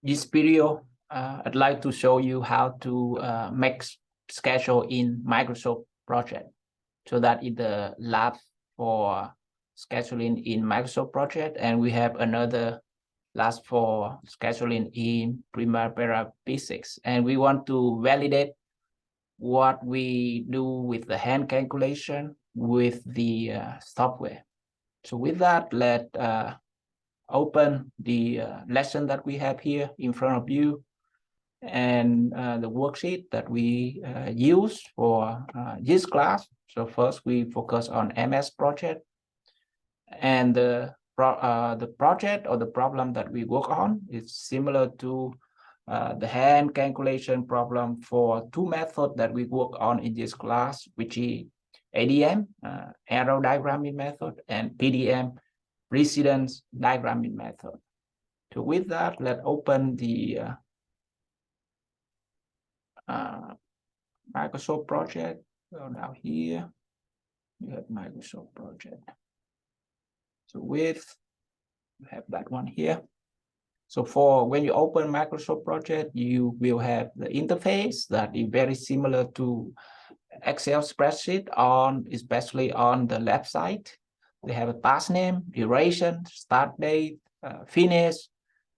this video, I'd like to show you how to make schedule in Microsoft project, so that in the lab for scheduling in Microsoft project, and we have another lab for scheduling in Primavera P6, and we want to validate what we do with the hand calculation with the software. So with that, let's open the lesson that we have here in front of you, and the worksheet that we use for this class. So first we focus on MS project, and the project or the problem that we work on is similar to the hand calculation problem for two methods that we work on in this class, which is ADM, arrow diagramming method, and PDM, precedence diagramming method. So with that, let's open the Microsoft project. So now here you have Microsoft project. So you have that one here. So for when you open Microsoft project, you will have the interface that is very similar to Excel spreadsheet, especially on the left side. They have a task name, duration, start date, finish,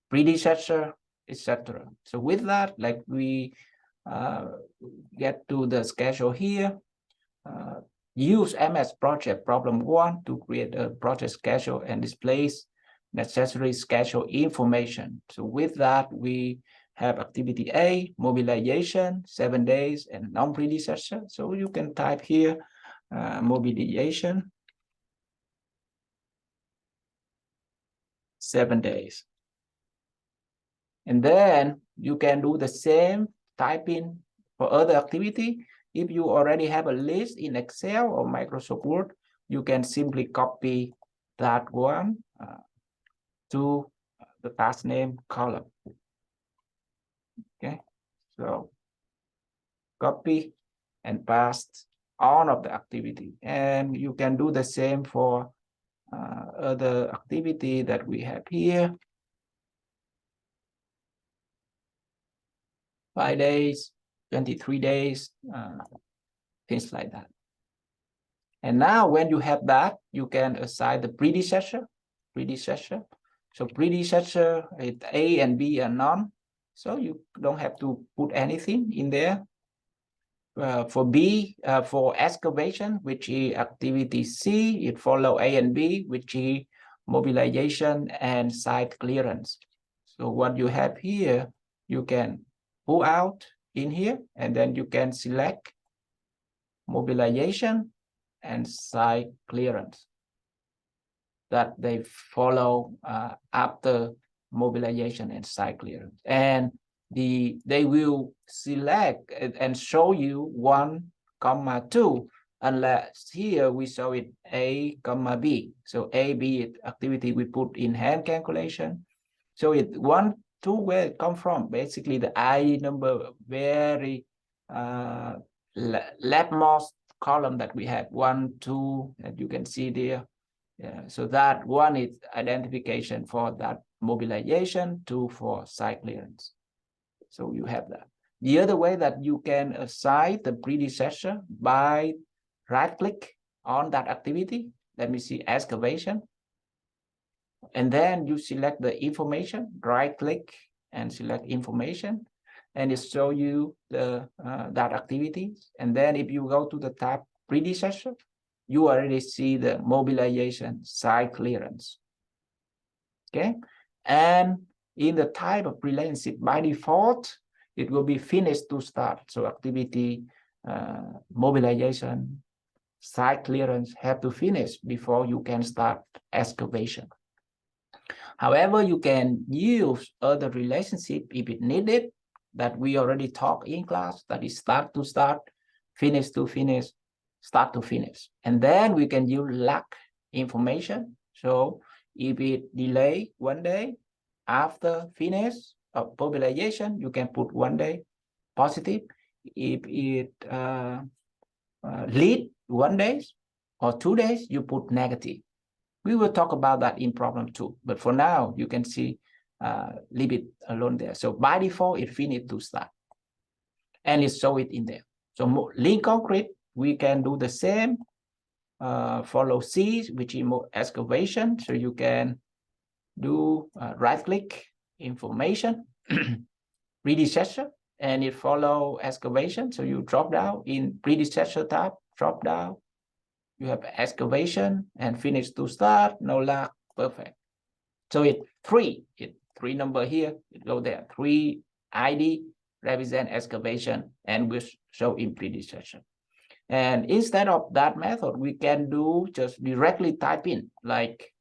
predecessor, etc. So with that, like we get to the schedule here, use MS project problem 1 to create a project schedule and displays necessary schedule information. So with that, we have activity A, mobilization, 7 days, and non-predecessor. So you can type here mobilization, 7 days. And then you can do the same typing for other activity. If you already have a list in Excel or Microsoft Word, you can simply copy that one to the task name column. Okay, so copy and paste all of the activity, and you can do the same for other activity that we have here. 5 days, 23 days, things like that. And now when you have that, you can assign the predecessor. So predecessor is A and B are none. So you don't have to put anything in there. For B, for excavation, which is activity C, it follow A and B, which is mobilization and site clearance. So what you have here, you can pull out in here, and then you can select mobilization and site clearance, that they follow after mobilization and site clearance. And they will select and show you 1, 2, unless here we show it A, B. So A, B activity we put in hand calculation. So it 1, 2, where it come from? Basically the ID number, very leftmost column that we have, 1, 2, that you can see there. Yeah, so that one is identification for that mobilization, 2 for site clearance. So you have that. The other way that you can assign the predecessor by right-click on that activity. Let me see, excavation. And then you select the information, right-click and select information, and it shows you the that activity. And then if you go to the tab predecessor, you already see the mobilization site clearance. Okay, and in the type of relationship, by default, it will be finished to start. So activity, mobilization, site clearance have to finish before you can start excavation. However, you can use other relationship if it needed, that we already talked in class, that is start to start, finish to finish, start to finish. And then we can use lag information. So if it delay 1 day after finish of mobilization, you can put 1 day positive. If it lead 1 day or 2 days, you put negative. We will talk about that in problem 2, but for now you can see leave it alone there. So by default, it finished to start, and it show it in there. So lean concrete, we can do the same. Follow C, which is more excavation. So you can do right-click information, predecessor, and it follow excavation. So you drop down in predecessor tab, drop down. You have excavation and finish to start, no lag, perfect. So it three number here, it go there. 3 ID represent excavation and will show in predecessor. And instead of that method, we can do just directly type in, like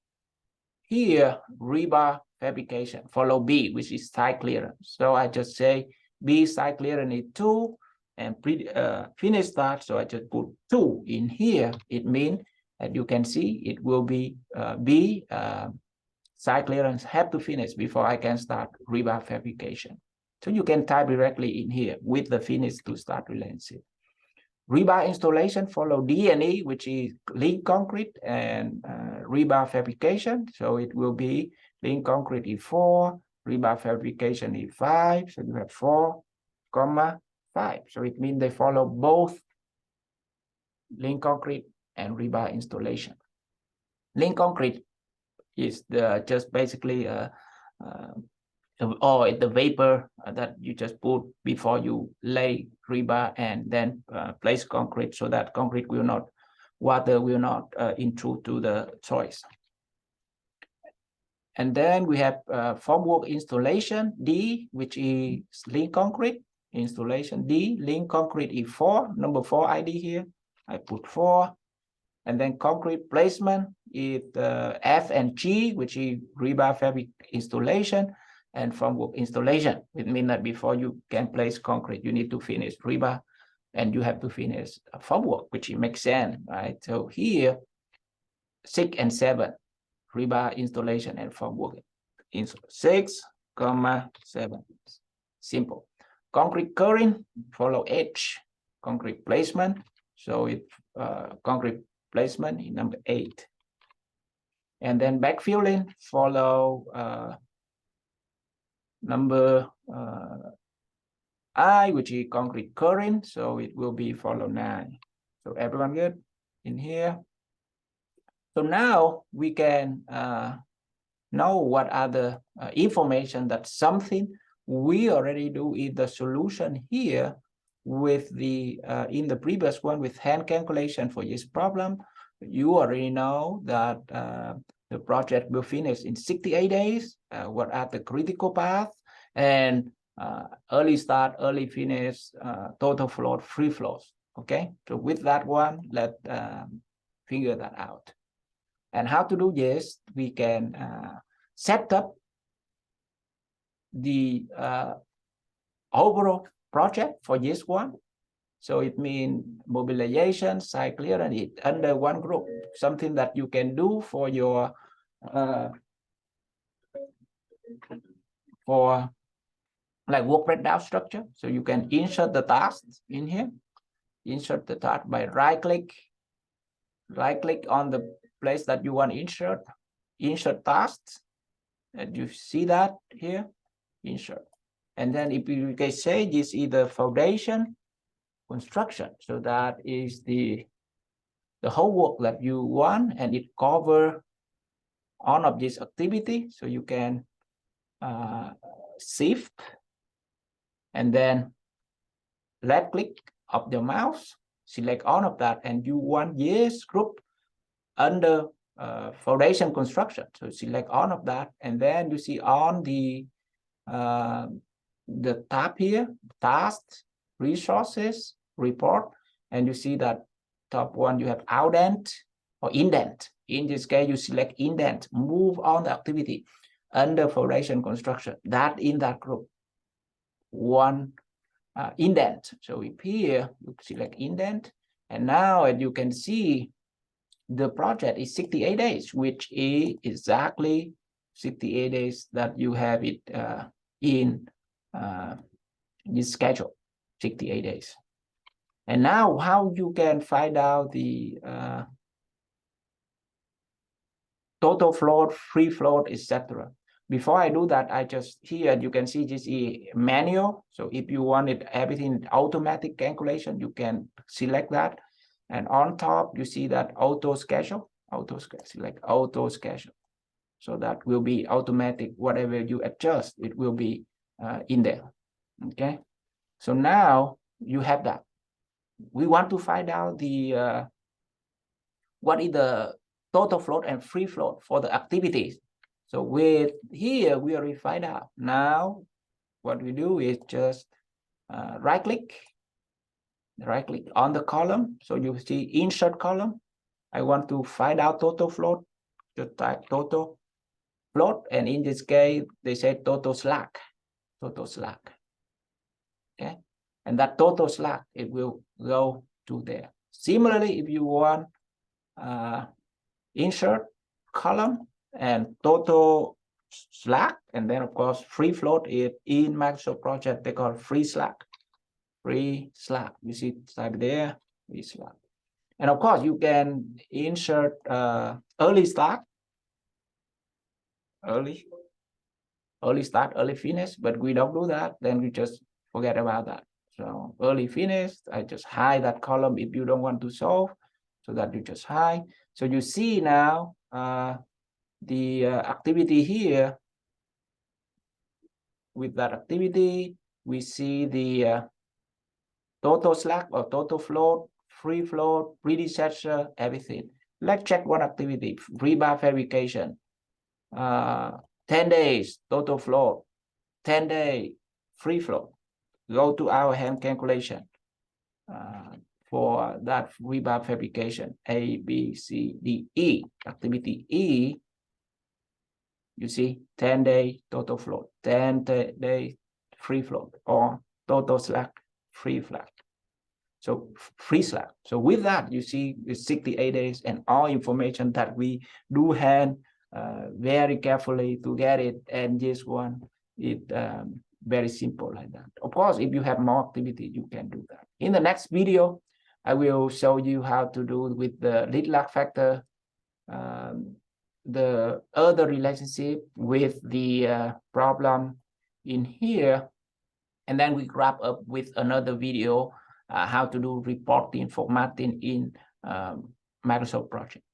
here, rebar fabrication, follow B, which is site clearance. So I just say B site clearance is 2 and finish start. So I just put 2 in here. It means that you can see it will be B site clearance have to finish before I can start rebar fabrication. So you can type directly in here with the finish to start relationship. Rebar installation follow D&E, which is lean concrete and rebar fabrication. So it will be lean concrete E4, rebar fabrication E5. So you have 4, 5. So it means they follow both lean concrete and rebar installation. Lean concrete is just basically or the vapor that you just put before you lay rebar and then place concrete, so that concrete will not, water will not intrude to the soils. And then we have formwork installation D, which is lean concrete installation D, lean concrete E4, number 4 ID here. I put 4. And then concrete placement is F and G, which is rebar fabric installation and formwork installation. It means that before you can place concrete, you need to finish rebar and you have to finish formwork, which makes sense, right? So here, 6 and 7, rebar installation and formwork. 6, 7, simple. Concrete curing, follow H, concrete placement. So it concrete placement in number 8. And then backfilling follow number I, which is concrete curing. So it will be follow 9. So everyone good in here? So now we can know what are the information that something we already do in the solution here with the in the previous one with hand calculation for this problem. You already know that the project will finish in 68 days. What are the critical paths and early start, early finish, total float, free flows. Okay, so with that one, let's figure that out. And how to do this? We can set up the overall project for this one. So it means mobilization, site clearance, it under one group, something that you can do for your for like work breakdown structure. So you can insert the tasks in here, insert the task by right click on the place that you want to insert tasks, and you see that here, insert. And then if you can say this is the foundation construction, so that is the whole work that you want, and it cover all of this activity. So you can shift and then left click of the mouse, select all of that, and you want this group under foundation construction. So select all of that, and then you see on the tab here, tasks, resources, report, and you see that top one you have outdent or indent. In this case, you select indent, move on the activity under foundation construction. That in that group, one indent. So if here you select indent, and now as you can see, the project is 68 days, which is exactly 68 days that you have it in this schedule, 68 days. And now how you can find out the total float, free float, etc. before I do that, I just here you can see this is manual. So if you wanted everything automatic calculation, you can select that. And on top, you see that auto schedule, select auto schedule. So that will be automatic. Whatever you adjust, it will be in there. Okay. So now you have that. We want to find out the what is the total float and free float for the activities. So with here, we already find out. Now, what we do is just right click on the column. So you see insert column. I want to find out total float. Just type total float, and in this case, they say total slack. Okay, and that total slack, it will go to there. Similarly, if you want insert column and total slack, and then of course free float is in Microsoft project they call free slack. You see type there, free slack. And of course you can insert early start, early start, early finish, but we don't do that. Then we just forget about that. So early finish, I just hide that column if you don't want to solve, so that you just hide. So you see now the activity here. With that activity, we see the total slack or total float, free float, predecessor, everything. Let's check one activity, rebar fabrication. 10 days total float, 10 day free float. Go to our hand calculation for that rebar fabrication, A, B, C, D, E. Activity E, you see 10 day total float, 10 day free float, or total slack, free slack. So free slack. So with that, you see it's 68 days and all information that we do hand very carefully to get it. And this one, it very simple like that. Of course, if you have more activity, you can do that. In the next video, I will show you how to do with the lead lag factor, the other relationship with the problem in here. And then we wrap up with another video, how to do reporting, formatting in Microsoft project.